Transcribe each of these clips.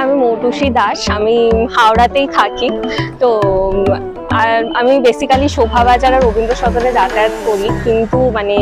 আমি মৌটুসী দাস, আমি হাওড়াতেই থাকি। তো আর আমি বেসিক্যালি শোভাবাজার আর রবীন্দ্র সদনে যাতায়াত করি, কিন্তু মানে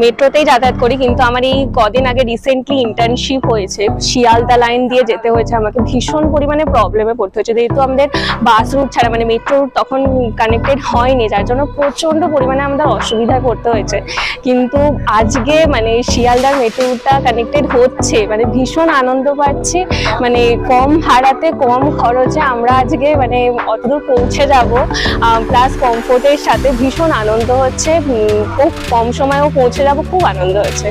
মেট্রোতেই যাতায়াত করি। কিন্তু আমার এই কদিন আগে রিসেন্টলি ইন্টার্নশিপ হয়েছে, শিয়ালদা লাইন দিয়ে যেতে হয়েছে আমাকে, ভীষণ পরিমাণে প্রবলেমে পড়তে হয়েছে, যেহেতু আমাদের বাস রুট ছাড়া মানে মেট্রো রুট তখন কানেক্টেড হয়নি, যার জন্য প্রচণ্ড পরিমাণে আমাদের অসুবিধায় পড়তে হয়েছে। কিন্তু আজকে মানে শিয়ালদার মেট্রো রুটটা কানেক্টেড হচ্ছে, মানে ভীষণ আনন্দ পাচ্ছি। মানে কম ভাড়াতে কম খরচে আমরা আজকে মানে অতদূর পৌঁছে যাব, প্লাস কমফোর্টের সাথে, ভীষণ আনন্দ হচ্ছে। খুব কম সময়েও পৌঁছে যাব, খুব আনন্দ হচ্ছে।